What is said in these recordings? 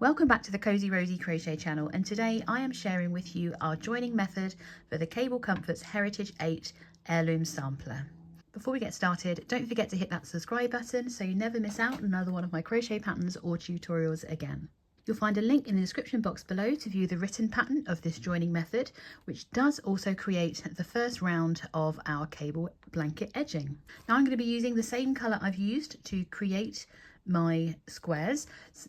Welcome back to the Cozy Rosy Crochet channel, and today I am sharing with you our joining method for the Cable Comforts Heritage 8 Heirloom Sampler. Before we get started, don't forget to hit that subscribe button so you never miss out on another one of my crochet patterns or tutorials again. You'll find a link in the description box below to view the written pattern of this joining method, which does also create the first round of our cable blanket edging. Now I'm going to be using the same colour I've used to create my squares,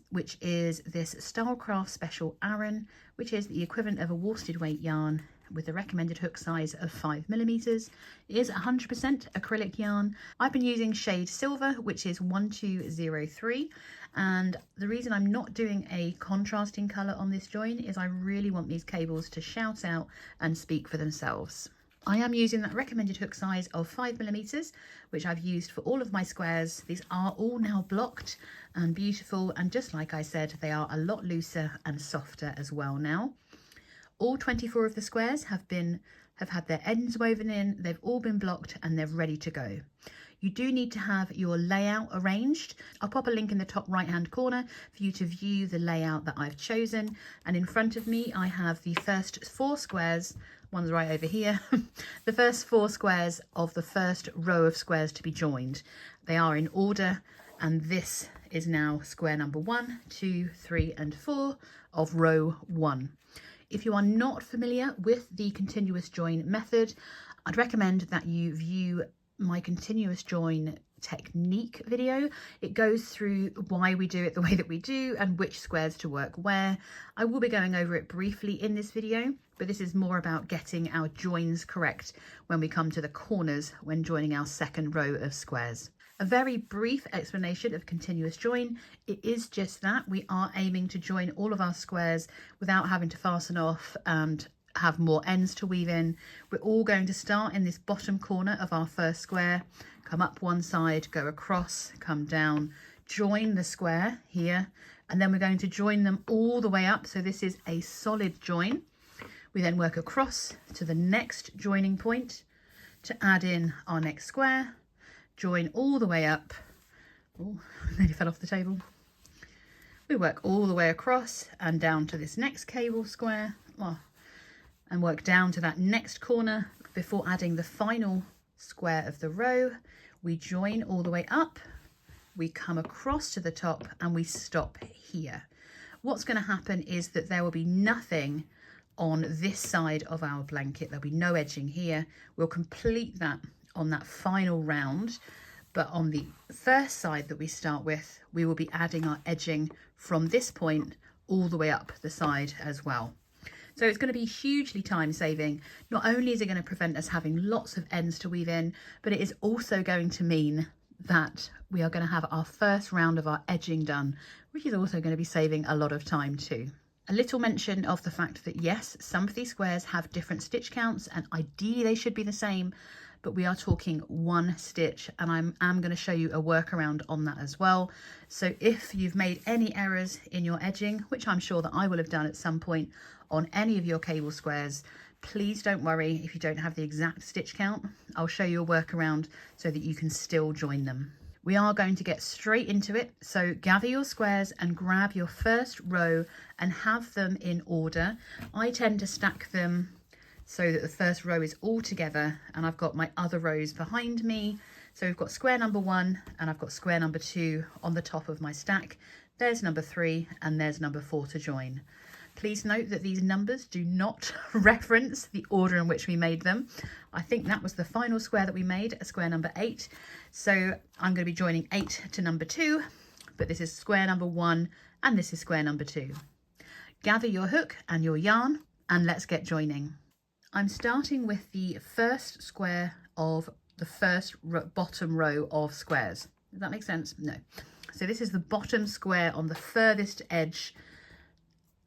which is this Stylecraft Special Aran, which is the equivalent of a worsted weight yarn with the recommended hook size of 5mm. It is 100% acrylic yarn. I've been using shade Silver, which is 1203, and the reason I'm not doing a contrasting colour on this join is I really want these cables to shout out and speak for themselves. I am using that recommended hook size of 5mm, which I've used for all of my squares. These are all now blocked and beautiful, and just like I said, they are a lot looser and softer as well now. All 24 of the squares have had their ends woven in, they've all been blocked and they're ready to go. You do need to have your layout arranged. I'll pop a link in the top right hand corner for you to view the layout that I've chosen. And in front of me, I have the first 4 squares, one's right over here, the first 4 squares of the first row of squares to be joined. They are in order, and this is now square number 1, 2, 3, and 4 of row 1. If you are not familiar with the continuous join method, I'd recommend that you view my continuous join technique video. It goes through why we do it the way that we do and which squares to work where. I will be going over it briefly in this video, but this is more about getting our joins correct when we come to the corners when joining our second row of squares. A very brief explanation of continuous join. It is just that we are aiming to join all of our squares without having to fasten off and have more ends to weave in. We're all going to start in this bottom corner of our first square, come up one side, go across, come down, join the square here, and then we're going to join them all the way up. So this is a solid join. We then work across to the next joining point to add in our next square, join all the way up. Oh, nearly fell off the table. We work all the way across and down to this next cable square. And work down to that next corner before adding the final square of the row. We join all the way up, we come across to the top, and we stop here. What's going to happen is that there will be nothing on this side of our blanket. There'll be no edging here. We'll complete that on that final round, but on the first side that we start with, we will be adding our edging from this point all the way up the side as well. So it's going to be hugely time saving. Not only is it going to prevent us having lots of ends to weave in, but it is also going to mean that we are going to have our first round of our edging done, which is also going to be saving a lot of time too. A little mention of the fact that yes, some of these squares have different stitch counts and ideally they should be the same, but we are talking 1 stitch, and I am going to show you a workaround on that as well. So if you've made any errors in your edging, which I'm sure that I will have done at some point on any of your cable squares, please don't worry if you don't have the exact stitch count. I'll show you a workaround so that you can still join them. We are going to get straight into it, so gather your squares and grab your first row and have them in order. I tend to stack them so that the first row is all together, and I've got my other rows behind me. So we've got square number 1 and I've got square number 2 on the top of my stack. There's number 3 and there's number 4 to join. Please note that these numbers do not reference the order in which we made them. I think that was the final square that we made, a square number 8. So I'm going to be joining 8 to number 2, but this is square number 1 and this is square number 2. Gather your hook and your yarn and let's get joining. I'm starting with the first square of the first bottom row of squares. Does that make sense? No. So this is the bottom square on the furthest edge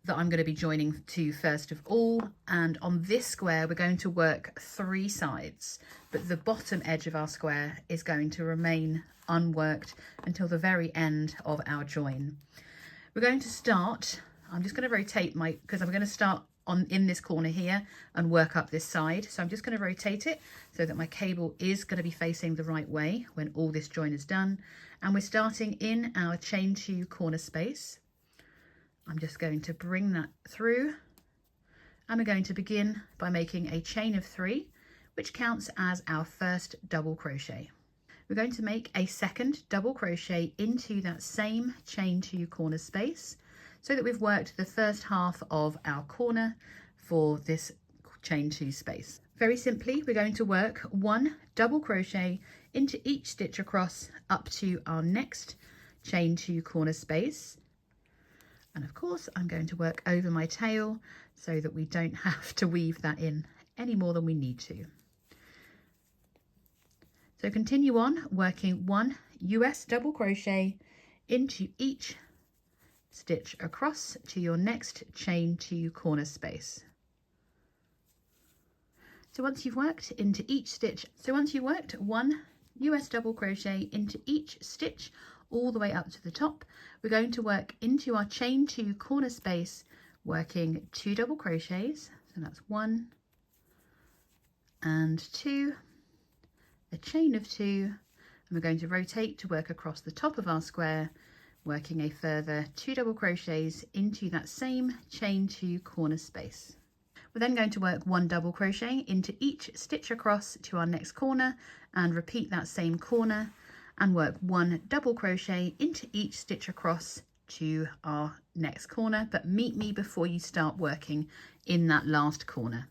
that I'm going to be joining to first of all, and on this square we're going to work 3 sides, but the bottom edge of our square is going to remain unworked until the very end of our join. We're going to start, I'm just going to rotate because I'm going to start in this corner here and work up this side. So I'm just going to rotate it so that my cable is going to be facing the right way when all this join is done. And we're starting in our chain 2 corner space. I'm just going to bring that through, and we're going to begin by making a chain of 3, which counts as our first double crochet. We're going to make a second double crochet into that same chain 2 corner space, so that we've worked the first half of our corner for this chain 2 space. Very simply, we're going to work 1 double crochet into each stitch across up to our next chain 2 corner space. And of course, I'm going to work over my tail so that we don't have to weave that in any more than we need to. So continue on working 1 US double crochet into each stitch across to your next chain 2 corner space. So once you've worked 1 US double crochet into each stitch all the way up to the top, we're going to work into our chain 2 corner space, working 2 double crochets. So that's 1 and 2, a chain of 2, and we're going to rotate to work across the top of our square, working a further 2 double crochets into that same chain 2 corner space. We're then going to work 1 double crochet into each stitch across to our next corner, and repeat that same corner, and work 1 double crochet into each stitch across to our next corner, but meet me before you start working in that last corner.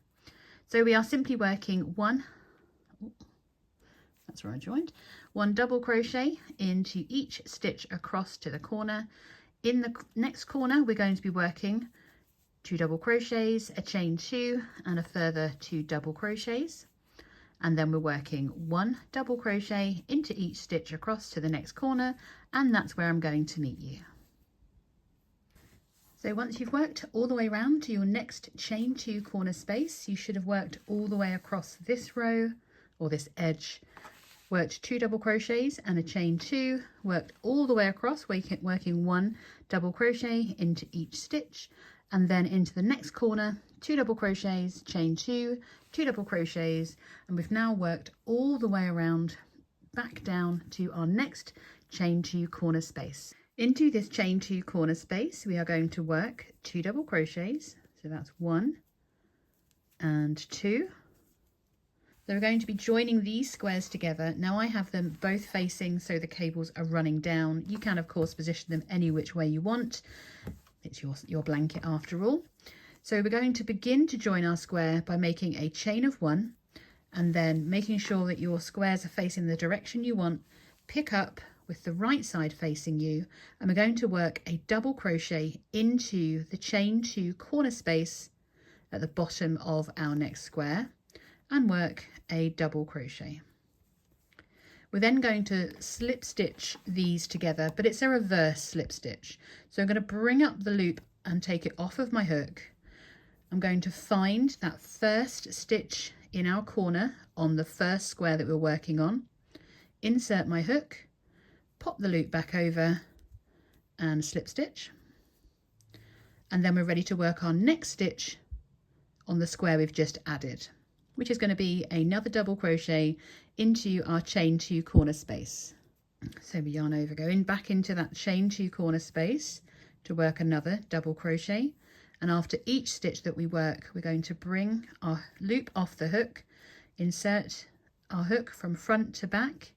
So we are simply working 1 double crochet into each stitch across to the corner. In the next corner, we're going to be working 2 double crochets, a chain 2, and a further 2 double crochets. And then we're working 1 double crochet into each stitch across to the next corner, and that's where I'm going to meet you. So once you've worked all the way around to your next chain 2 corner space, you should have worked all the way across this row or this edge, worked 2 double crochets and a chain 2, worked all the way across, working 1 double crochet into each stitch, and then into the next corner, 2 double crochets, chain 2, 2 double crochets, and we've now worked all the way around back down to our next chain 2 corner space. Into this chain 2 corner space, we are going to work 2 double crochets, so that's 1 and 2. So we're going to be joining these squares together. Now I have them both facing so the cables are running down. You can of course position them any which way you want. It's your blanket after all. So we're going to begin to join our square by making a chain of 1, and then making sure that your squares are facing the direction you want. Pick up with the right side facing you, and we're going to work a double crochet into the chain 2 corner space at the bottom of our next square, and work a double crochet. We're then going to slip stitch these together, but it's a reverse slip stitch. So I'm going to bring up the loop and take it off of my hook. I'm going to find that first stitch in our corner on the first square that we're working on, insert my hook, pop the loop back over and slip stitch, and then we're ready to work our next stitch on the square we've just added, which is going to be another double crochet into our chain 2 corner space. So we yarn over, go in back into that chain 2 corner space to work another double crochet, and after each stitch that we work, we're going to bring our loop off the hook, insert our hook from front to back,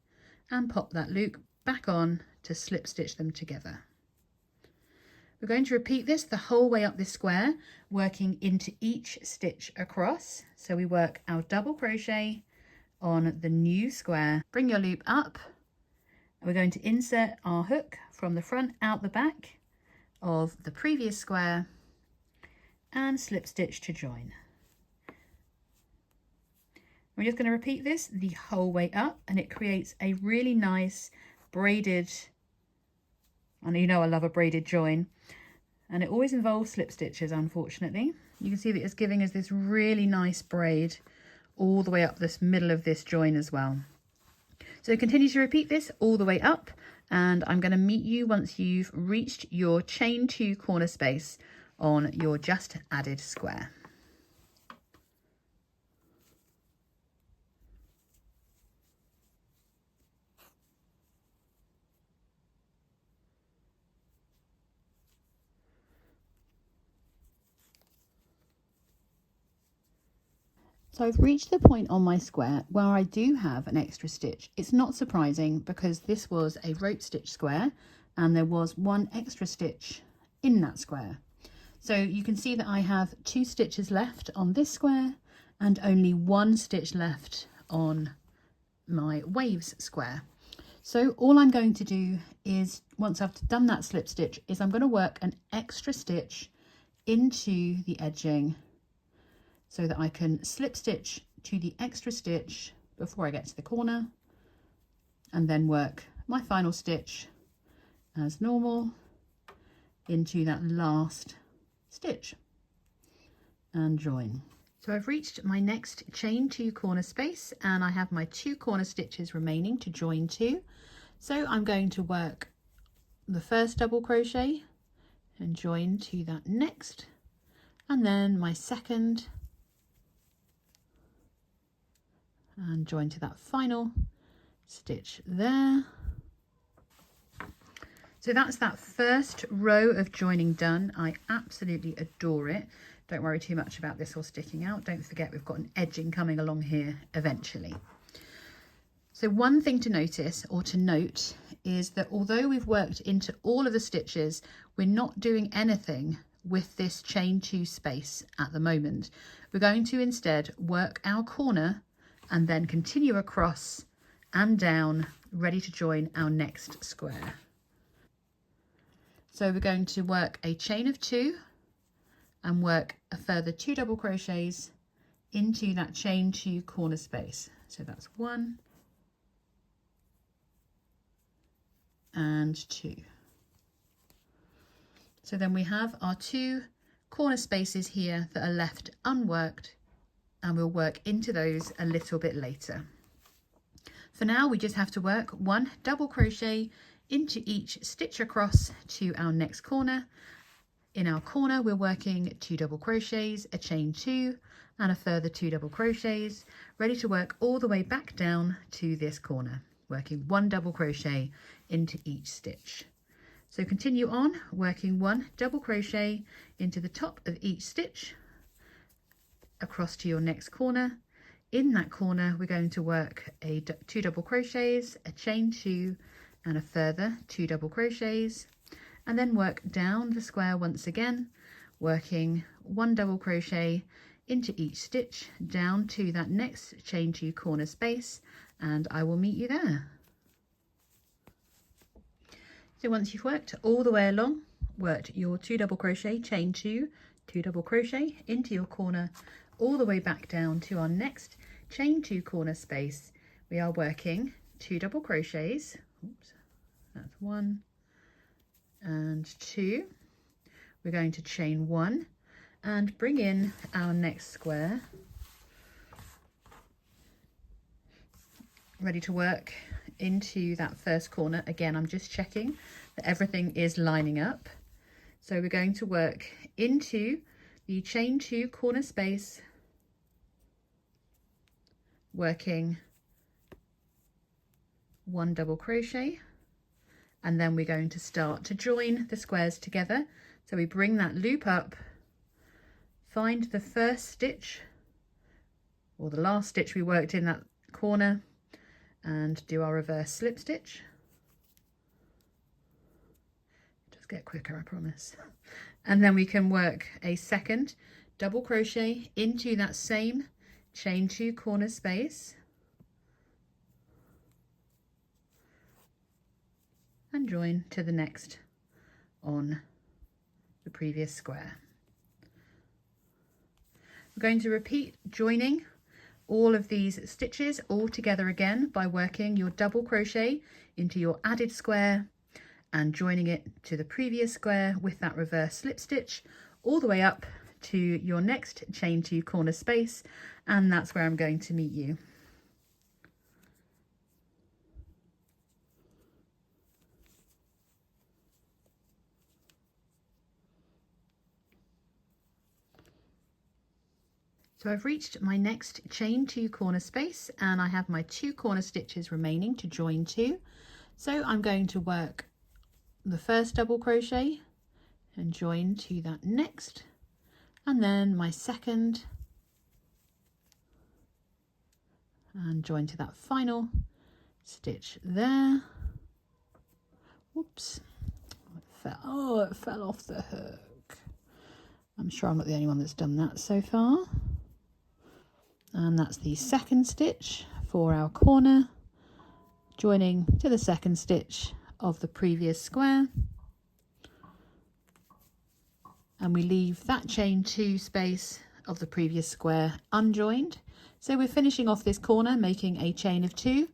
and pop that loop back on to slip stitch them together. We're going to repeat this the whole way up this square, working into each stitch across. So we work our double crochet on the new square, bring your loop up, and we're going to insert our hook from the front out the back of the previous square and slip stitch to join. We're just going to repeat this the whole way up, and it creates a really nice braided, and you know I love a braided join, and it always involves slip stitches. Unfortunately, you can see that it's giving us this really nice braid all the way up this middle of this join as well. So continue to repeat this all the way up, and I'm going to meet you once you've reached your chain 2 corner space on your just added square. So I've reached the point on my square where I do have an extra stitch. It's not surprising because this was a rope stitch square and there was one extra stitch in that square. So you can see that I have 2 stitches left on this square and only 1 stitch left on my waves square. So all I'm going to do is, once I've done that slip stitch, is I'm going to work an extra stitch into the edging so that I can slip stitch to the extra stitch before I get to the corner, and then work my final stitch as normal into that last stitch and join. So I've reached my next chain 2 corner space and I have my 2 corner stitches remaining to join to. So I'm going to work the first double crochet and join to that next, and then my second and join to that final stitch there. So that's that first row of joining done. I absolutely adore it. Don't worry too much about this all sticking out. Don't forget we've got an edging coming along here eventually. So one thing to notice or to note is that although we've worked into all of the stitches, we're not doing anything with this chain 2 space at the moment. We're going to instead work our corner and then continue across and down, ready to join our next square. So we're going to work a chain of 2 and work a further 2 double crochets into that chain 2 corner space. So that's 1 and 2. So then we have our 2 corner spaces here that are left unworked, and we'll work into those a little bit later. For now, we just have to work 1 double crochet into each stitch across to our next corner. In our corner, we're working 2 double crochets, a chain 2, and a further 2 double crochets, ready to work all the way back down to this corner, working 1 double crochet into each stitch. So continue on working 1 double crochet into the top of each stitch across to your next corner. In that corner, we're going to work 2 double crochets, a chain 2, and a further 2 double crochets, and then work down the square once again, working 1 double crochet into each stitch down to that next chain 2 corner space, and I will meet you there. So once you've worked all the way along, worked your 2 double crochet, chain 2, 2 double crochet into your corner, all the way back down to our next chain 2 corner space, we are working 2 double crochets. Oops, that's 1 and 2. We're going to chain 1 and bring in our next square, ready to work into that first corner. Again, I'm just checking that everything is lining up. So we're going to work into the chain 2 corner space, working 1 double crochet, and then we're going to start to join the squares together. So we bring that loop up, find the first stitch or the last stitch we worked in that corner, and do our reverse slip stitch. Just get quicker, I promise. And then we can work a second double crochet into that same chain 2 corner space and join to the next on the previous square. We're going to repeat joining all of these stitches all together again by working your double crochet into your added square and joining it to the previous square with that reverse slip stitch all the way up to your next chain 2 corner space, and that's where I'm going to meet you. So I've reached my next chain 2 corner space and I have my 2 corner stitches remaining to join to. So I'm going to work the first double crochet and join to that next, and then my second and join to that final stitch there. Whoops, it fell off the hook. I'm sure I'm not the only one that's done that so far. And that's the second stitch for our corner, joining to the second stitch of the previous square. And we leave that chain 2 space of the previous square unjoined. So we're finishing off this corner, making a chain of 2,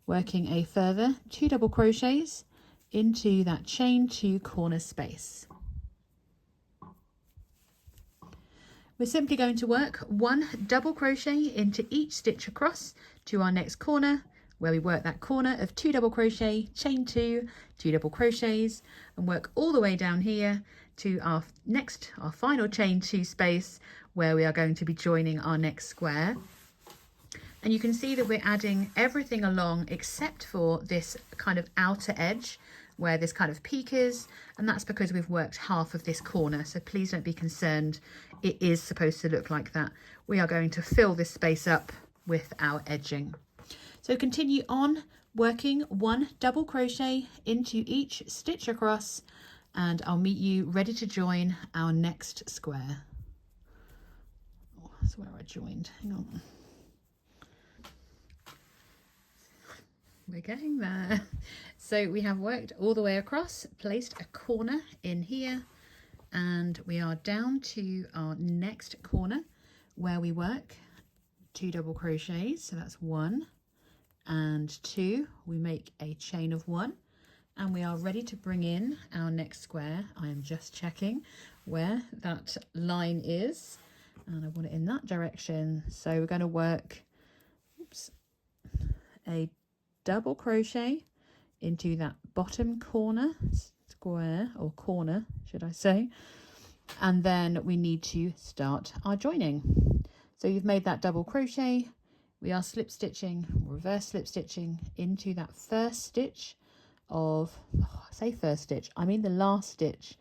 working a further 2 double crochets into that chain 2 corner space. We're simply going to work 1 double crochet into each stitch across to our next corner, where we work that corner of 2 double crochet, chain 2, 2 double crochets, and work all the way down here to our final chain 2 space, where we are going to be joining our next square. And you can see that we're adding everything along except for this kind of outer edge where this kind of peak is, and that's because we've worked half of this corner, so please don't be concerned. It is supposed to look like that. We are going to fill this space up with our edging. So continue on working 1 double crochet into each stitch across, and I'll meet you ready to join our next square. Oh, that's where I joined. Hang on. We're getting there. So we have worked all the way across, placed a corner in here, and we are down to our next corner where we work 2 double crochets. So that's 1 and 2. We make a chain of 1, and we are ready to bring in our next square. I am just checking where that line is, and I want it in that direction. So we're going to work a double crochet into that bottom corner square, or corner should I say, and then we need to start our joining. So you've made that double crochet, we are slip stitching, reverse slip stitching into that first stitch of, I say first stitch, I mean the last stitch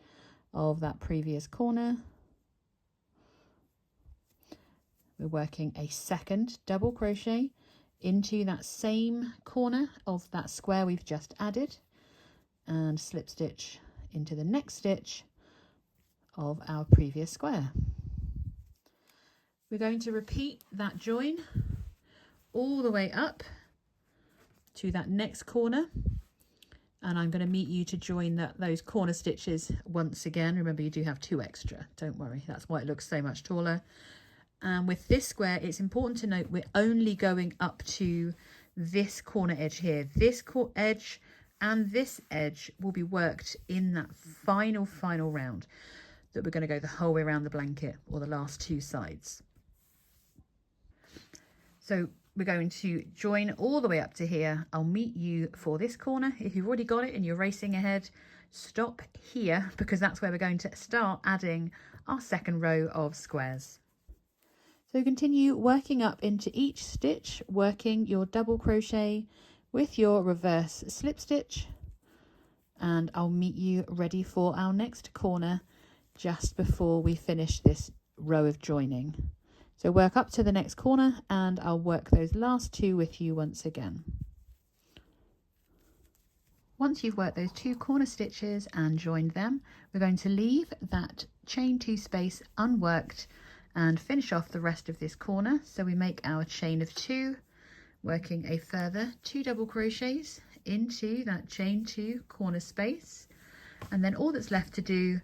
of that previous corner. We're working a second double crochet into that same corner of that square we've just added, and slip stitch into the next stitch of our previous square. We're going to repeat that join all the way up to that next corner, and I'm going to meet you to join those corner stitches once again. Remember, you do have 2 extra, don't worry, that's why it looks so much taller. And with this square, it's important to note we're only going up to this corner edge here. This edge and this edge will be worked in that final round that we're going to go the whole way around the blanket, or the last 2 sides. So we're going to join all the way up to here. I'll meet you for this corner. If you've already got it and you're racing ahead, stop here, because that's where we're going to start adding our second row of squares. So continue working up into each stitch, working your double crochet with your reverse slip stitch, and I'll meet you ready for our next corner just before we finish this row of joining. So work up to the next corner, and I'll work those last 2 with you once again. Once you've worked those 2 corner stitches and joined them, we're going to leave that chain 2 space unworked and finish off the rest of this corner. So we make our chain of 2, working a further 2 double crochets into that chain 2 corner space, and then all that's left to do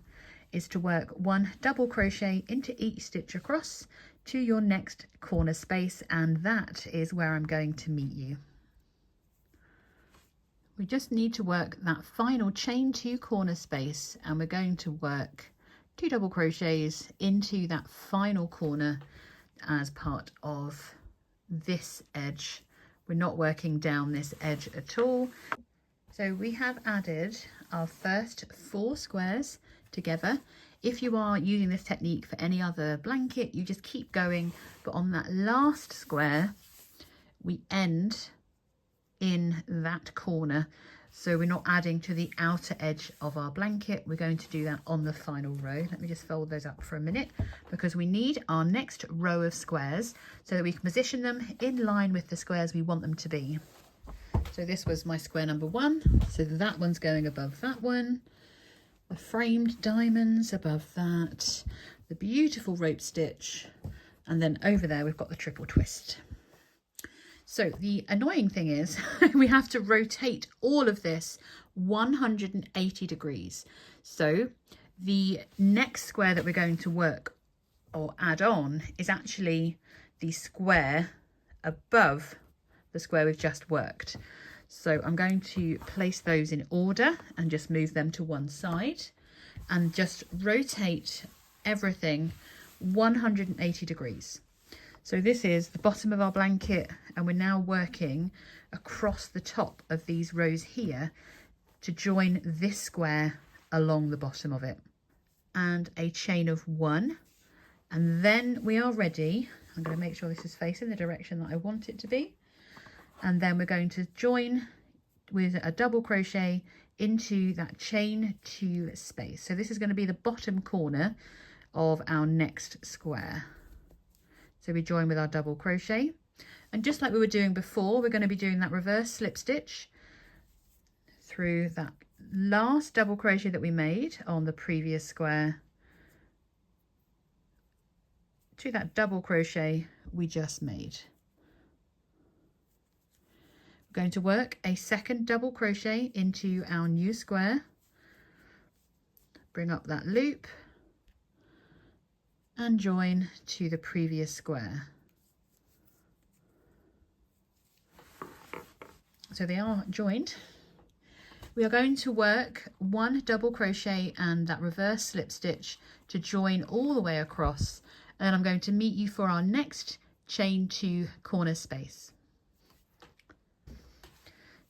is to work 1 double crochet into each stitch across to your next corner space, and that is where I'm going to meet you. We just need to work that final chain 2 corner space, and we're going to work 2 double crochets into that final corner as part of this edge. We're not working down this edge at all. So we have added our first 4 squares together. If you are using this technique for any other blanket, you just keep going, but on that last square we end in that corner. So we're not adding to the outer edge of our blanket. We're going to do that on the final row. Let me just fold those up for a minute because we need our next row of squares so that we can position them in line with the squares we want them to be. So this was my square number 1. So that one's going above that one. The framed diamonds above that. The beautiful rope stitch. And then over there we've got the triple twist. So the annoying thing is we have to rotate all of this 180 degrees. So the next square that we're going to work or add on is actually the square above the square we've just worked. So I'm going to place those in order and just move them to one side and just rotate everything 180 degrees. So this is the bottom of our blanket and we're now working across the top of these rows here to join this square along the bottom of it. And a chain of 1. And then we are ready. I'm going to make sure this is facing the direction that I want it to be. And then we're going to join with a double crochet into that chain 2 space. So this is going to be the bottom corner of our next square. So we join with our double crochet, and just like we were doing before, we're going to be doing that reverse slip stitch through that last double crochet that we made on the previous square to that double crochet we just made. We're going to work a second double crochet into our new square, bring up that loop and join to the previous square. So they are joined. We are going to work 1 double crochet and that reverse slip stitch to join all the way across, and I'm going to meet you for our next chain 2 corner space.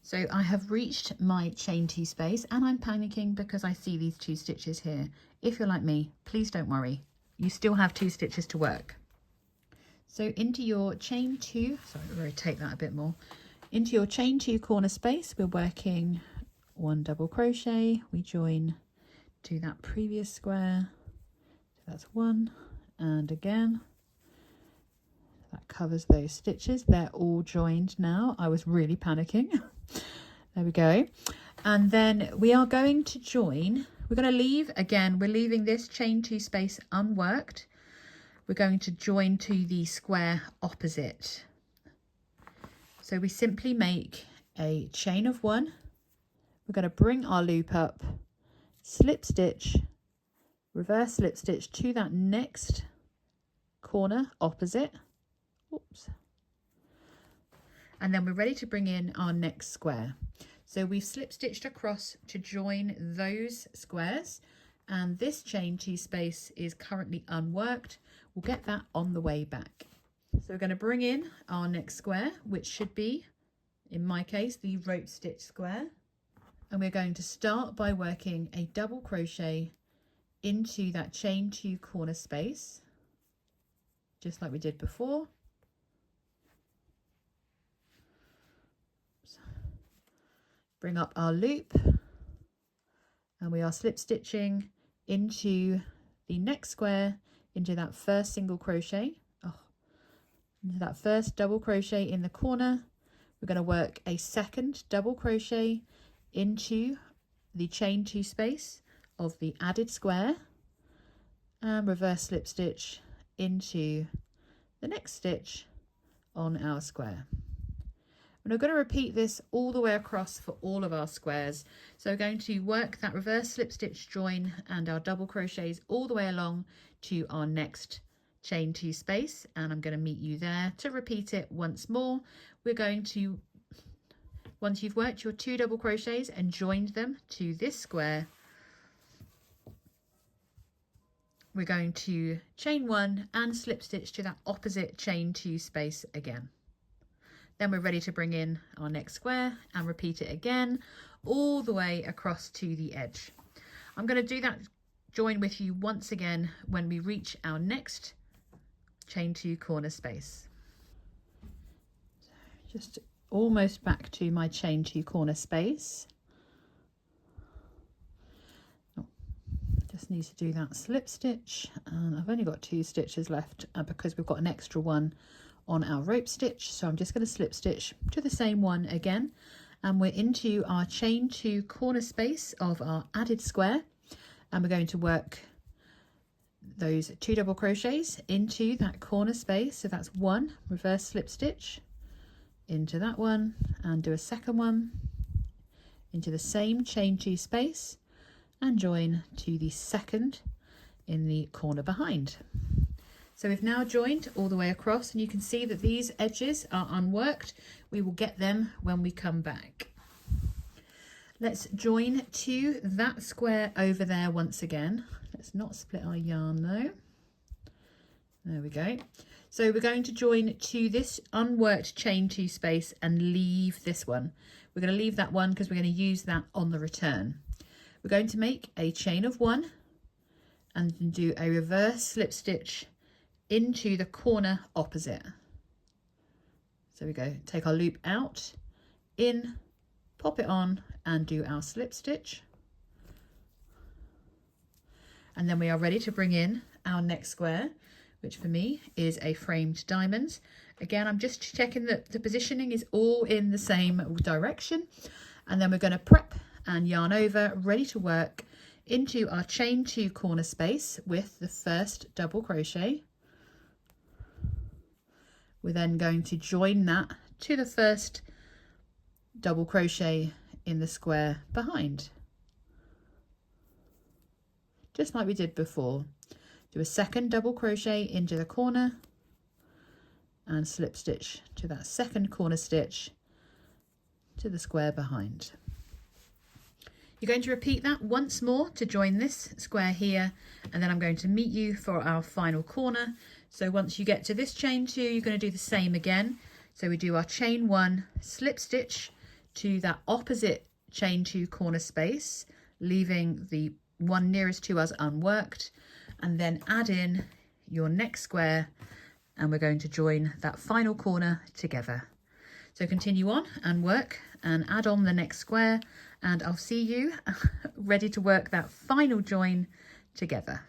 So I have reached my chain 2 space and I'm panicking because I see these 2 stitches here. If you're like me, please don't worry. You still have 2 stitches to work. So into your chain 2, sorry, rotate that a bit more. Into your chain 2 corner space, we're working 1 double crochet. We join to that previous square. So that's 1, and again, that covers those stitches. They're all joined now. I was really panicking. There we go. And then we are going to join. We're going to leave, again, we're leaving this chain 2 space unworked. We're going to join to the square opposite. So we simply make a chain of 1. We're going to bring our loop up, slip stitch, reverse slip stitch to that next corner opposite. Oops. And then we're ready to bring in our next square. So we've slip stitched across to join those squares, and this chain 2 space is currently unworked. We'll get that on the way back. So we're going to bring in our next square, which should be, in my case, the rope stitch square. And we're going to start by working a double crochet into that chain 2 corner space, just like we did before. Bring up our loop, and we are slip stitching into the next square, into that first single crochet, into that first double crochet in the corner. We're going to work a second double crochet into the chain 2 space of the added square, and reverse slip stitch into the next stitch on our square. And we're going to repeat this all the way across for all of our squares. So we're going to work that reverse slip stitch join and our double crochets all the way along to our next chain 2 space, and I'm going to meet you there to repeat it once more. We're going to, once you've worked your 2 double crochets and joined them to this square, we're going to chain 1 and slip stitch to that opposite chain 2 space again. Then we're ready to bring in our next square and repeat it again all the way across to the edge. I'm going to do that join with you once again when we reach our next chain 2 corner space. Just almost back to my chain 2 corner space. just need to do that slip stitch, and I've only got 2 stitches left because we've got an extra one on our rope stitch, so I'm just going to slip stitch to the same one again, and we're into our chain 2 corner space of our added square, and we're going to work those 2 double crochets into that corner space. So that's 1 reverse slip stitch into that one, and do a second one into the same chain 2 space and join to the second in the corner behind. So we've now joined all the way across, and you can see that these edges are unworked. We will get them when we come back. Let's join to that square over there once again. Let's not split our yarn though. There we go. So we're going to join to this unworked chain 2 space and leave this one. We're going to leave that one because we're going to use that on the return. We're going to make a chain of 1 and do a reverse slip stitch into the corner opposite. So we go, take our loop out, in, pop it on, and do our slip stitch. And then we are ready to bring in our next square, which for me is a framed diamond. Again, I'm just checking that the positioning is all in the same direction. And then we're going to prep and yarn over, ready to work into our chain 2 corner space with the first double crochet. We're then going to join that to the first double crochet in the square behind, just like we did before. Do a second double crochet into the corner and slip stitch to that second corner stitch to the square behind. You're going to repeat that once more to join this square here, and then I'm going to meet you for our final corner. So once you get to this chain 2, you're going to do the same again. So we do our chain 1, slip stitch to that opposite chain 2 corner space, leaving the one nearest to us unworked, and then add in your next square, and we're going to join that final corner together. So continue on and work and add on the next square, and I'll see you ready to work that final join together.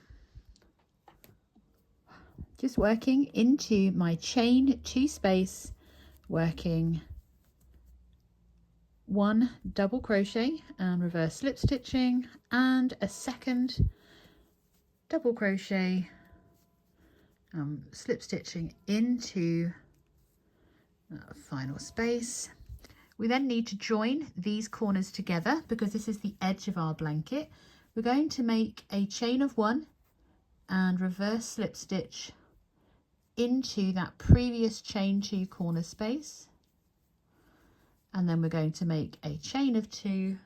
Just working into my chain 2 space, working 1 double crochet and reverse slip stitching, and a second double crochet, slip stitching into that final space. We then need to join these corners together because this is the edge of our blanket. We're going to make a chain of 1 and reverse slip stitch into that previous chain 2 corner space, and then we're going to make a chain of 2.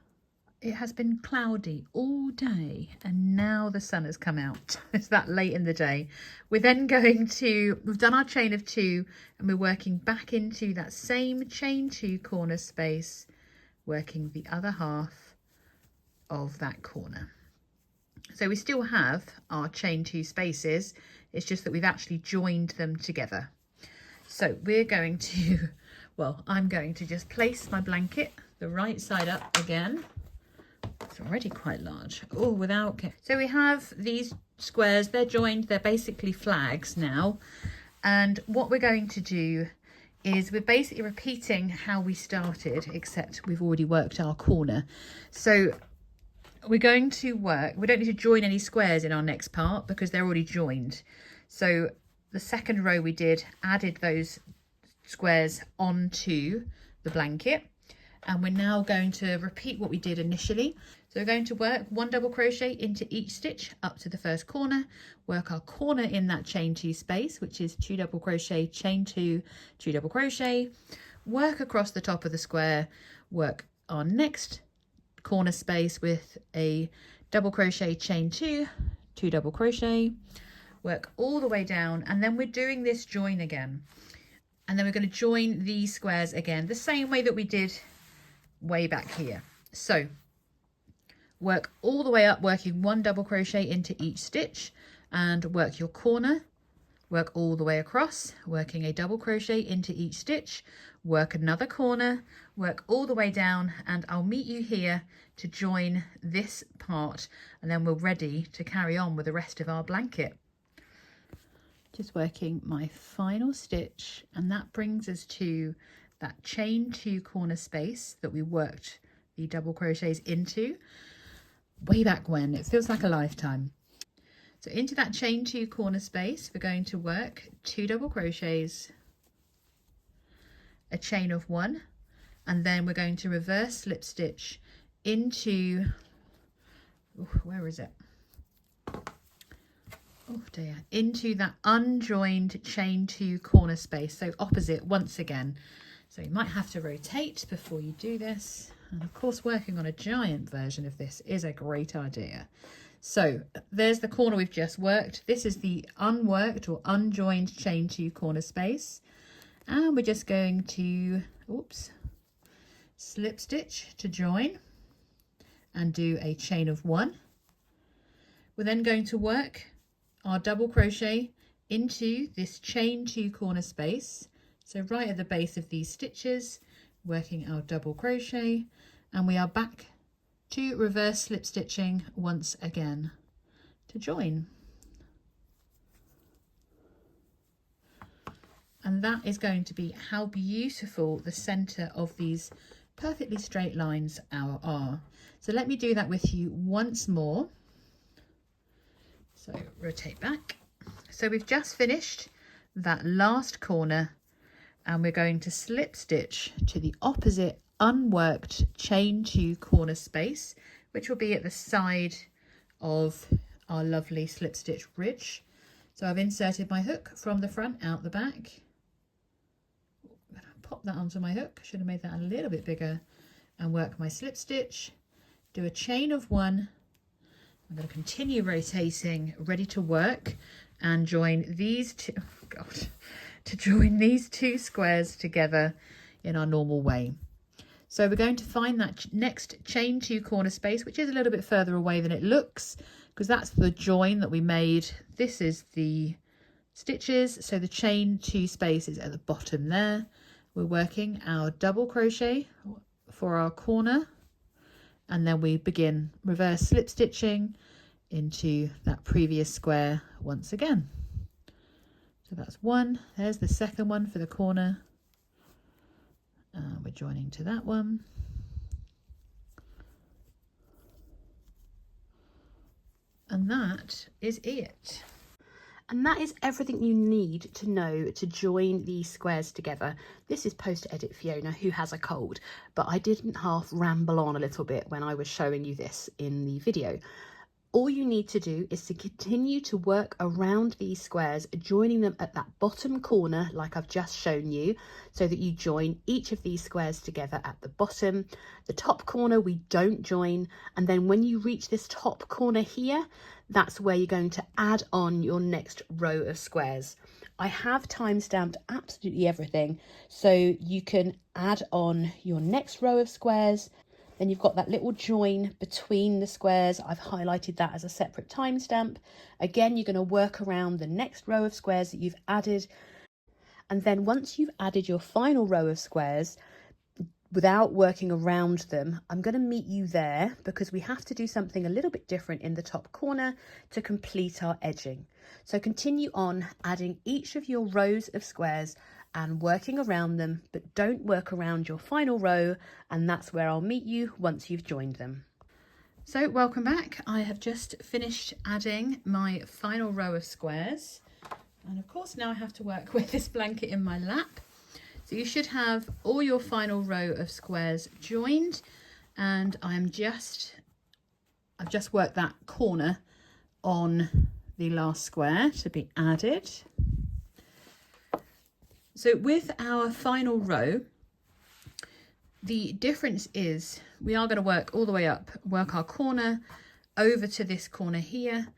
It has been cloudy all day and now the sun has come out. It's that late in the day. We're then we've done our chain of 2 and we're working back into that same chain 2 corner space, working the other half of that corner. So we still have our chain 2 spaces, it's just that we've actually joined them together. So we're going to, well, I'm going to just place my blanket the right side up again. It's already quite large. Oh, so we have these squares, they're joined, they're basically flags now. And what we're going to do is we're basically repeating how we started, except we've already worked our corner. So we're going to work, we don't need to join any squares in our next part because they're already joined. So the second row we did, added those squares onto the blanket, and we're now going to repeat what we did initially. So we're going to work 1 double crochet into each stitch up to the first corner, work our corner in that chain 2 space, which is 2 double crochet, chain 2, 2 double crochet, work across the top of the square, work our next corner space with a double crochet, chain 2, 2 double crochet, work all the way down, and then we're doing this join again. And then we're going to join these squares again, the same way that we did way back here. So work all the way up, working 1 double crochet into each stitch, and work your corner, work all the way across, working a double crochet into each stitch, work another corner, work all the way down, and I'll meet you here to join this part, and then we're ready to carry on with the rest of our blanket. Just working my final stitch, and that brings us to that chain 2 corner space that we worked the double crochets into way back when. It feels like a lifetime. So into that chain 2 corner space, we're going to work 2 double crochets, a chain of 1, and then we're going to reverse slip stitch into, where is it? Oh dear, into that unjoined chain 2 corner space, so opposite once again. So you might have to rotate before you do this, and of course working on a giant version of this is a great idea. So there's the corner we've just worked. This is the unworked or unjoined chain 2 corner space, and we're just going to slip stitch to join and do a chain of 1. We're then going to work our double crochet into this chain 2 corner space, so right at the base of these stitches, working our double crochet, and we are back to reverse slip stitching once again to join. And that is going to be how beautiful the center of these perfectly straight lines are. So let me do that with you once more. So rotate back. So we've just finished that last corner, and we're going to slip stitch to the opposite unworked chain 2 corner space, which will be at the side of our lovely slip stitch ridge. So I've inserted my hook from the front out the back. I'm going to pop that onto my hook. Should have made that a little bit bigger, and work my slip stitch, do a chain of 1. I'm going to continue rotating, ready to work, and join these two, join these 2 squares together in our normal way. So we're going to find that next chain 2 corner space, which is a little bit further away than it looks, because that's the join that we made. This is the stitches, so the chain 2 space is at the bottom there. We're working our double crochet for our corner, and then we begin reverse slip stitching into that previous square once again. So that's 1, there's the second one for the corner, we're joining to that one, and that is it. And that is everything you need to know to join these squares together. This is post-edit Fiona, who has a cold, but I didn't half ramble on a little bit when I was showing you this in the video. All you need to do is to continue to work around these squares, joining them at that bottom corner like I've just shown you, so that you join each of these squares together at the bottom. The top corner we don't join, and then when you reach this top corner here, that's where you're going to add on your next row of squares. I have time-stamped absolutely everything, so you can add on your next row of squares. Then you've got that little join between the squares. I've highlighted that as a separate timestamp. Again, you're going to work around the next row of squares that you've added. And then once you've added your final row of squares, without working around them, I'm going to meet you there because we have to do something a little bit different in the top corner to complete our edging. So continue on adding each of your rows of squares and working around them, but don't work around your final row, and that's where I'll meet you once you've joined them. So welcome back. I have just finished adding my final row of squares, and of course now I have to work with this blanket in my lap. So you should have all your final row of squares joined, and I've just worked that corner on the last square to be added. So with our final row, the difference is we are going to work all the way up, work our corner over to this corner here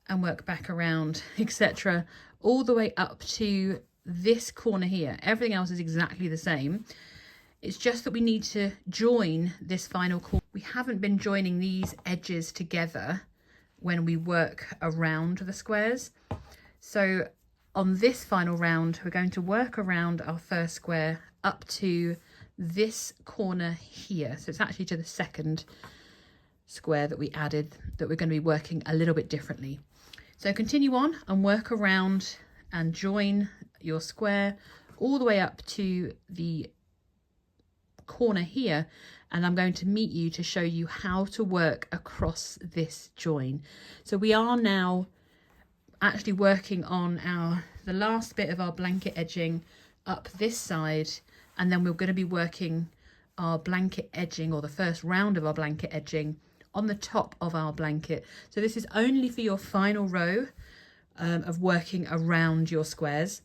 and work back around, etc., all the way up to this corner here. Everything else is exactly the same. It's just that we need to join this final corner. We haven't been joining these edges together when we work around the squares. So on this final round, we're going to work around our first square up to this corner here. So it's actually to the second square that we added that we're going to be working a little bit differently. So continue on and work around and join your square all the way up to the corner here, and I'm going to meet you to show you how to work across this join. So we are now actually working on the last bit of our blanket edging up this side, and then we're going to be working our blanket edging, or the first round of our blanket edging, on the top of our blanket. So this is only for your final row of working around your squares.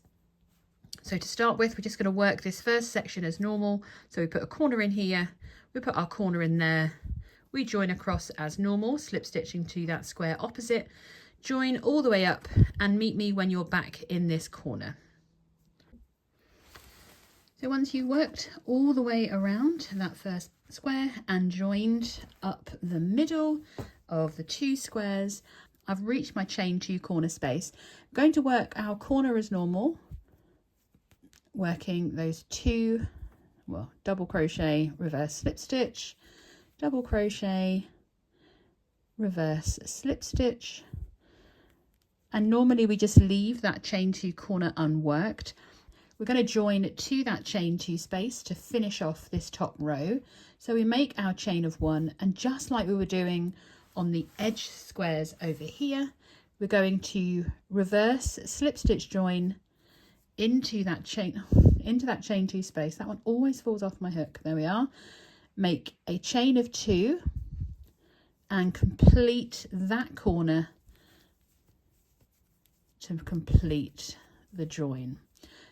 So to start with, we're just going to work this first section as normal. So we put a corner in here, we put our corner in there, we join across as normal, slip stitching to that square opposite, join all the way up, and meet me when you're back in this corner. So once you've worked all the way around that first square and joined up the middle of the two squares, I've reached my chain 2 corner space. I'm going to work our corner as normal, working those two, well, double crochet, reverse slip stitch, double crochet, reverse slip stitch. And normally we just leave that chain 2 corner unworked. We're going to join to that chain 2 space to finish off this top row. So we make our chain of 1, and just like we were doing on the edge squares over here, we're going to reverse slip stitch join into that chain 2 space. That one always falls off my hook. There we are. Make a chain of 2 and complete that corner to complete the join.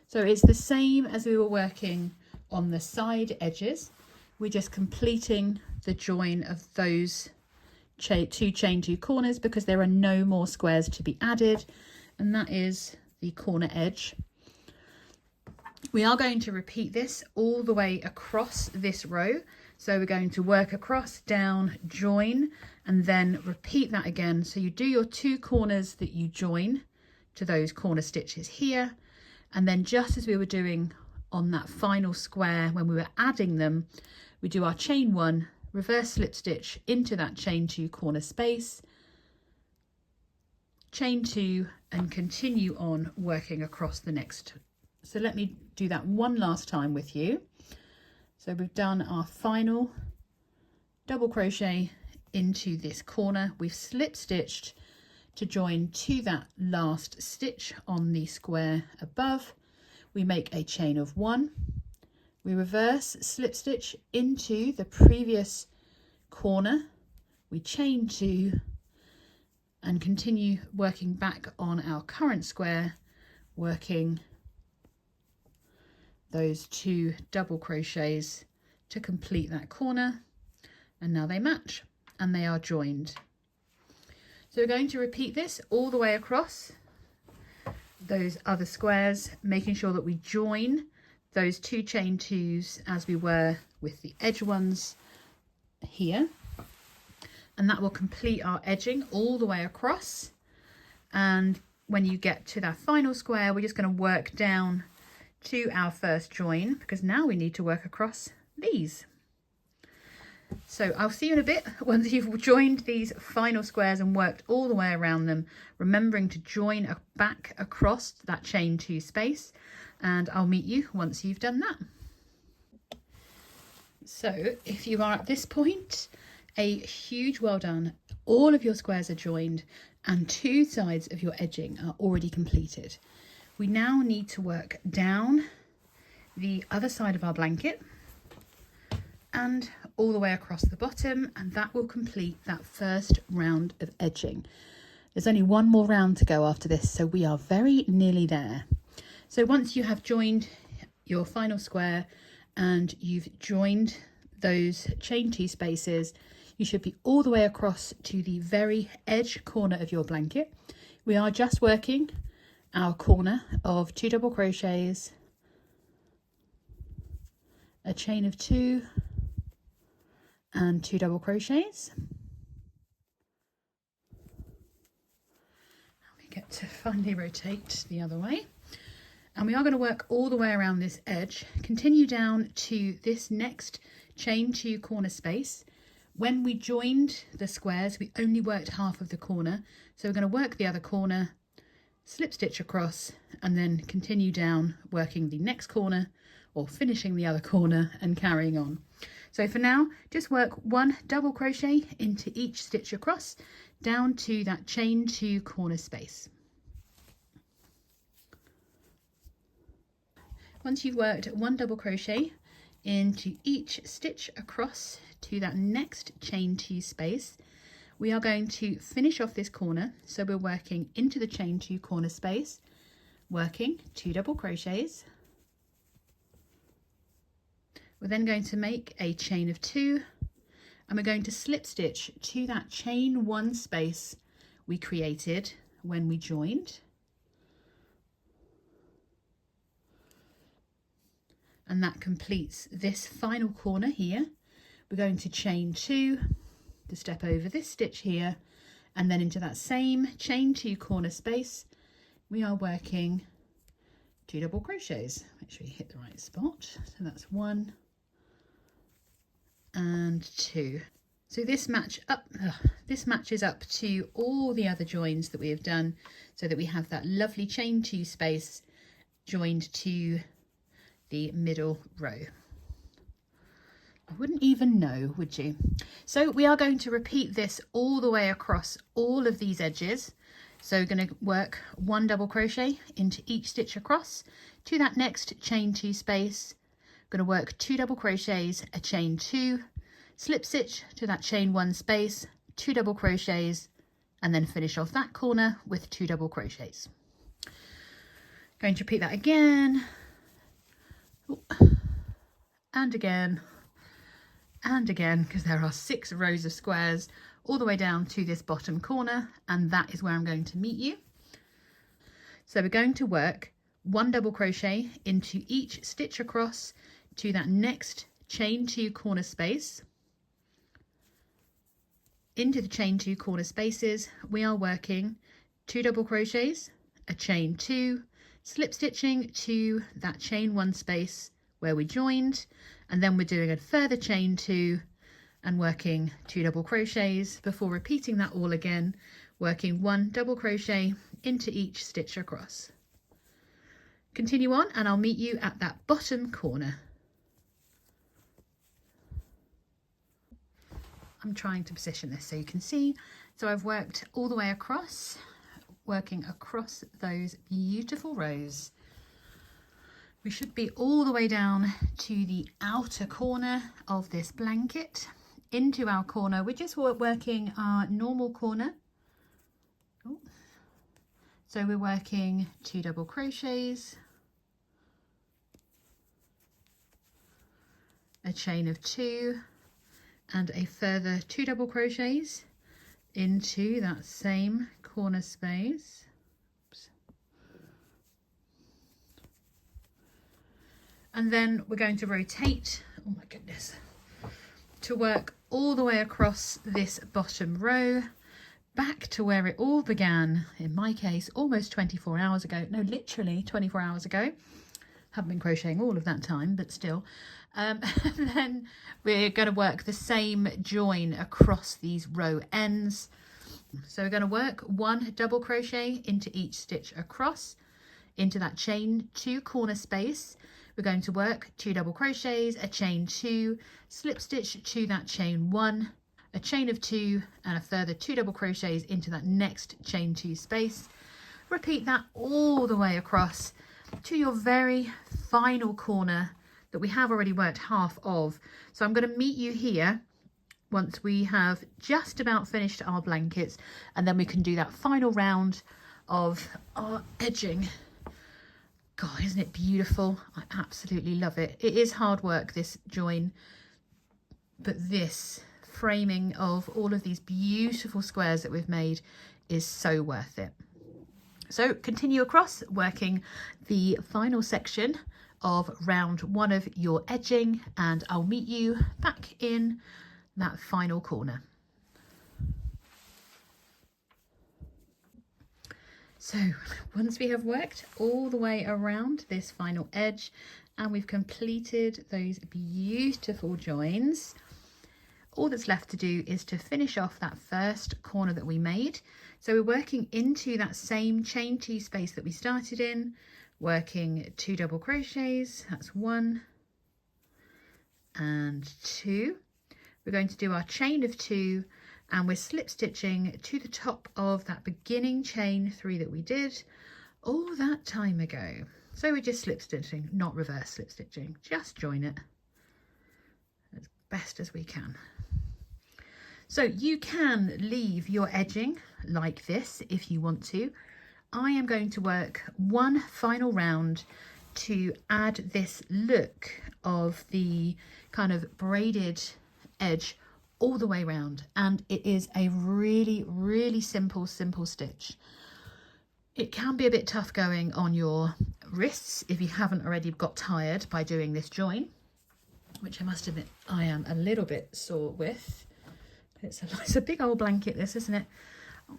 So it's the same as we were working on the side edges. We're just completing the join of those two chain 2 corners, because there are no more squares to be added, and that is the corner edge. We are going to repeat this all the way across this row. So we're going to work across, down, join, and then repeat that again. So you do your 2 corners that you join to those corner stitches here, and then just as we were doing on that final square when we were adding them, we do our chain 1, reverse slip stitch into that chain 2 corner space, chain 2, and continue on working across the next. So let me do that one last time with you. So we've done our final double crochet into this corner. We've slip stitched to join to that last stitch on the square above. We make a chain of 1. We reverse slip stitch into the previous corner. We chain 2 and continue working back on our current square, working those 2 double crochets to complete that corner, and now they match and they are joined. So we're going to repeat this all the way across those other squares, making sure that we join those 2 chain 2s as we were with the edge ones here, and that will complete our edging all the way across. And when you get to that final square, we're just going to work down to our first join, because now we need to work across these. So I'll see you in a bit once you've joined these final squares and worked all the way around them, remembering to join back across that chain 2 space, and I'll meet you once you've done that. So if you are at this point, a huge well done. All of your squares are joined and 2 sides of your edging are already completed. We now need to work down the other side of our blanket and all the way across the bottom, and that will complete that first round of edging. There's only one more round to go after this, so we are very nearly there. So once you have joined your final square and you've joined those chain 2 spaces, you should be all the way across to the very edge corner of your blanket. We are just working our corner of 2 double crochets, a chain of 2 and 2 double crochets. We get to finally rotate the other way. And we are going to work all the way around this edge, continue down to this next chain 2 corner space. When we joined the squares, we only worked half of the corner, so we're going to work the other corner, slip stitch across, and then continue down working the next corner or finishing the other corner and carrying on. So for now, just work 1 double crochet into each stitch across down to that chain 2 corner space. Once you've worked 1 double crochet into each stitch across to that next chain 2 space, we are going to finish off this corner. So we're working into the chain 2 corner space, working 2 double crochets. We're then going to make a chain of 2, and we're going to slip stitch to that chain 1 space we created when we joined. And that completes this final corner here. We're going to chain 2 to step over this stitch here, and then into that same chain 2 corner space we are working 2 double crochets. Make sure you hit the right spot. So that's 1 and 2. So this matches up to all the other joins that we have done, so that we have that lovely chain 2 space joined to the middle row. I wouldn't even know, would you? So we are going to repeat this all the way across all of these edges. So we're going to work 1 double crochet into each stitch across to that next chain 2 space. Going to work 2 double crochets, a chain 2, slip stitch to that chain 1 space, 2 double crochets, and then finish off that corner with 2 double crochets. Going to repeat that again, and again, and again, because there are 6 rows of squares all the way down to this bottom corner, and that is where I'm going to meet you. So we're going to work 1 double crochet into each stitch across to that next chain 2 corner space. Into the chain 2 corner spaces we are working 2 double crochets, a chain 2, slip stitching to that chain 1 space where we joined, and then we're doing a further chain 2 and working 2 double crochets before repeating that all again, working 1 double crochet into each stitch across. Continue on and I'll meet you at that bottom corner. I'm trying to position this so you can see. So I've worked all the way across, working across those beautiful rows. We should be all the way down to the outer corner of this blanket. Into our corner, we're just working our normal corner. Ooh. So we're working 2 double crochets, a chain of 2, and a further 2 double crochets into that same corner space. Oops. And then we're going to rotate, oh my goodness, to work all the way across this bottom row back to where it all began, in my case almost 24 hours ago, no, literally 24 hours ago. Haven't been crocheting all of that time, but still. And then we're going to work the same join across these row ends. So we're going to work 1 double crochet into each stitch across into that chain 2 corner space. We're going to work 2 double crochets, a chain 2, slip stitch to that chain 1, a chain of 2, and a further 2 double crochets into that next chain 2 space. Repeat that all the way across to your very final corner that we have already worked half of. So I'm going to meet you here once we have just about finished our blankets, and then we can do that final round of our edging. God, isn't it beautiful? I absolutely love it. It is hard work, this join, but this framing of all of these beautiful squares that we've made is so worth it. So continue across, working the final section of round 1 of your edging, and I'll meet you back in that final corner. So once we have worked all the way around this final edge and we've completed those beautiful joins, all that's left to do is to finish off that first corner that we made. So we're working into that same chain 2 space that we started in, working 2 double crochets. That's 1 and 2. We're going to do our chain of 2 and we're slip stitching to the top of that beginning chain 3 that we did all that time ago. So we're just slip stitching, not reverse slip stitching, just join it as best as we can. So you can leave your edging like this if you want to. I am going to work one final round to add this look of the kind of braided edge all the way around, and it is a really simple stitch. It can be a bit tough going on your wrists if you haven't already got tired by doing this join, which I must admit I am a little bit sore with. It's a big old blanket, this, isn't it?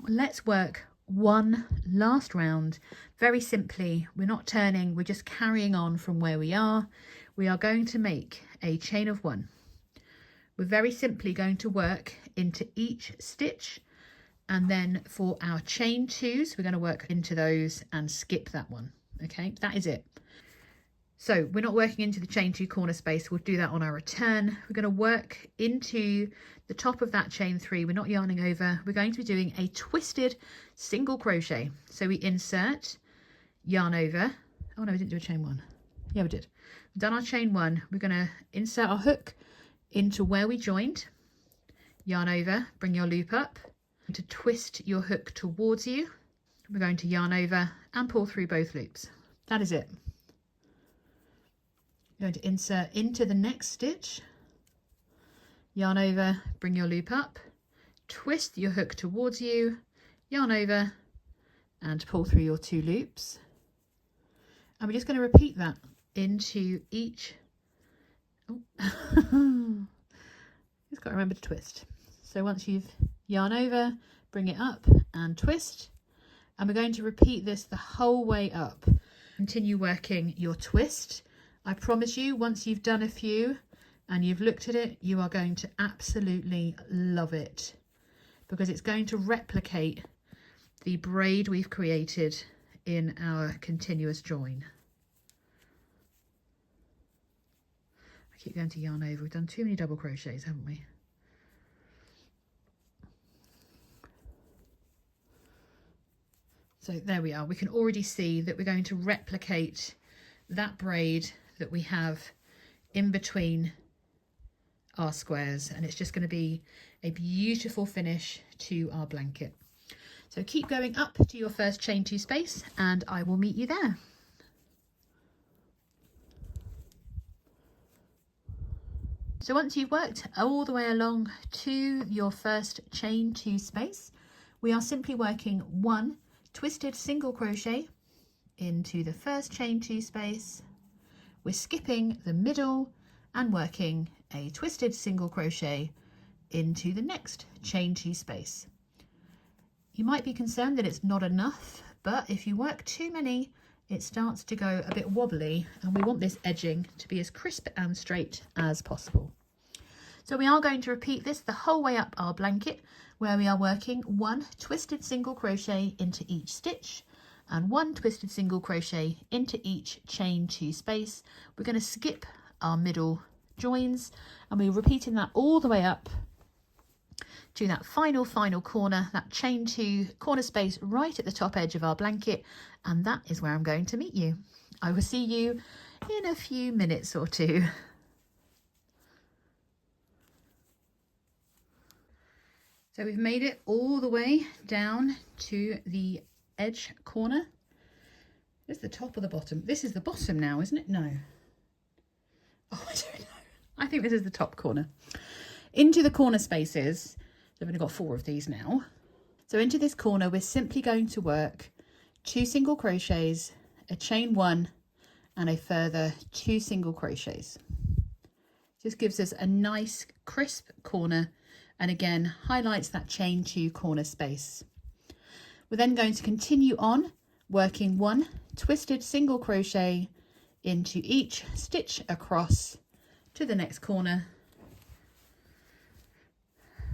Let's work one last round. Very simply, we're not turning, we're just carrying on from where we are. We are going to make a chain of 1. We're very simply going to work into each stitch, and then for our chain 2s, we're going to work into those and skip that one. Okay, that is it. So we're not working into the chain 2 corner space. We'll do that on our return. We're going to work into the top of that chain 3. We're not yarning over. We're going to be doing a twisted single crochet. So we insert, yarn over. Oh no, we didn't do a chain 1. Yeah, we did. We've done our chain 1. We're going to insert our hook into where we joined, yarn over, bring your loop up, to twist your hook towards you. We're going to yarn over and pull through both loops. That is it. You're going to insert into the next stitch, yarn over, bring your loop up, twist your hook towards you, yarn over and pull through your 2 loops. And we're just going to repeat that into each. Oh. Just got to remember to twist. So once you've yarn over, bring it up and twist, and we're going to repeat this the whole way up. Continue working your twist. I promise you, once you've done a few and you've looked at it, you are going to absolutely love it, because it's going to replicate the braid we've created in our continuous join. I keep going to yarn over. We've done too many double crochets, haven't we? So there we are. We can already see that we're going to replicate that braid that we have in between our squares, and it's just going to be a beautiful finish to our blanket. So keep going up to your first chain 2 space and I will meet you there. So once you've worked all the way along to your first chain 2 space, we are simply working 1 twisted single crochet into the first chain 2 space. We're skipping the middle and working a twisted single crochet into the next chain 2 space. You might be concerned that it's not enough, but if you work too many, it starts to go a bit wobbly, and we want this edging to be as crisp and straight as possible. So we are going to repeat this the whole way up our blanket, where we are working 1 twisted single crochet into each stitch and 1 twisted single crochet into each chain 2 space. We're going to skip our middle joins, and we're repeating that all the way up to that final corner, that chain 2 corner space right at the top edge of our blanket, and that is where I'm going to meet you. I will see you in a few minutes or two. So we've made it all the way down to the edge corner. This is the top or the bottom? This is the bottom now, isn't it? No. Oh, I don't know. I think this is the top corner. Into the corner spaces, I've only got 4 of these now. So into this corner, we're simply going to work 2 single crochets, a chain 1, and a further 2 single crochets. Just gives us a nice crisp corner, and again highlights that chain 2 corner space. We're then going to continue on working 1 twisted single crochet into each stitch across to the next corner,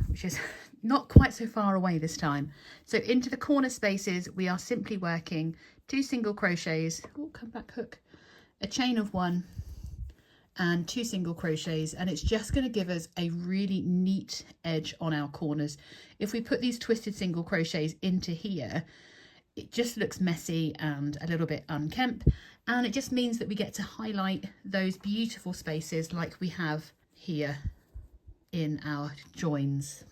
which is not quite so far away this time. So into the corner spaces, we are simply working 2 single crochets, oh, come back hook, a chain of 1 and 2 single crochets, and it's just going to give us a really neat edge on our corners. If we put these twisted single crochets into here, it just looks messy and a little bit unkempt, and it just means that we get to highlight those beautiful spaces like we have here in our joins.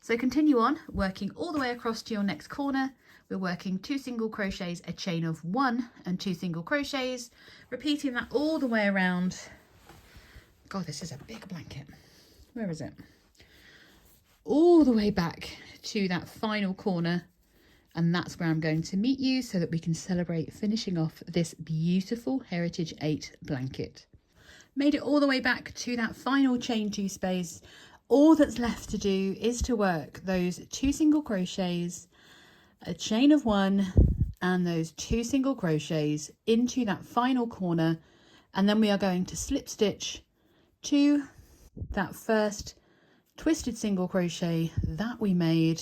So continue on working all the way across to your next corner. We're working 2 single crochets, a chain of 1 and 2 single crochets, repeating that all the way around. God, this is a big blanket. Where is it? All the way back to that final corner, and that's where I'm going to meet you so that we can celebrate finishing off this beautiful Heritage 8 blanket. Made it all the way back to that final chain 2 space. All that's left to do is to work those 2 single crochets, a chain of 1 and those 2 single crochets into that final corner, and then we are going to slip stitch to that first twisted single crochet that we made,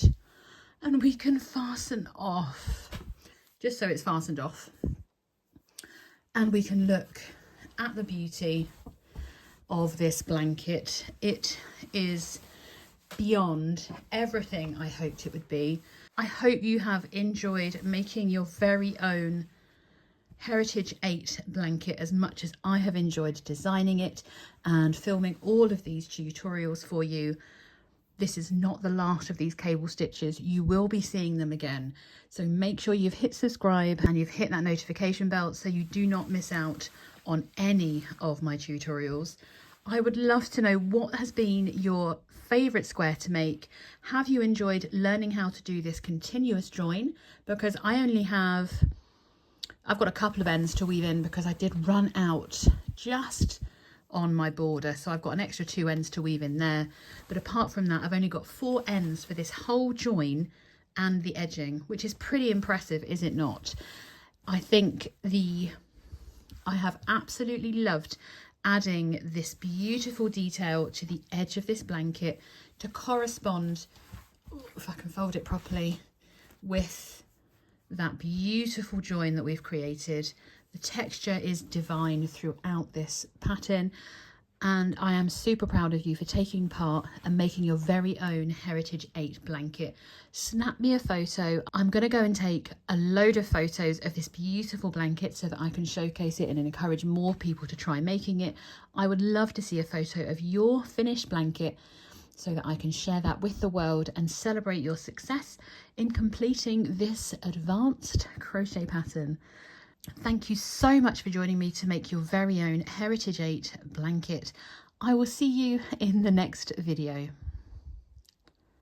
and we can fasten off, just so it's fastened off, and we can look at the beauty of this blanket. It is beyond everything I hoped it would be. I hope you have enjoyed making your very own Heritage 8 blanket as much as I have enjoyed designing it and filming all of these tutorials for you. This is not the last of these cable stitches. You will be seeing them again. So make sure you've hit subscribe and you've hit that notification bell so you do not miss out on any of my tutorials. I would love to know what has been your favourite square to make. Have you enjoyed learning how to do this continuous join? Because I've got a couple of ends to weave in because I did run out just on my border, so I've got an extra 2 ends to weave in there, but apart from that I've only got 4 ends for this whole join and the edging, which is pretty impressive, is it not? I think I have absolutely loved adding this beautiful detail to the edge of this blanket to correspond, if I can fold it properly, with that beautiful join that we've created. The texture is divine throughout this pattern, and I am super proud of you for taking part and making your very own Heritage 8 blanket. Snap me a photo. I'm going to go and take a load of photos of this beautiful blanket so that I can showcase it and encourage more people to try making it. I would love to see a photo of your finished blanket so that I can share that with the world and celebrate your success in completing this advanced crochet pattern. Thank you so much for joining me to make your very own Heritage 8 blanket. I will see you in the next video.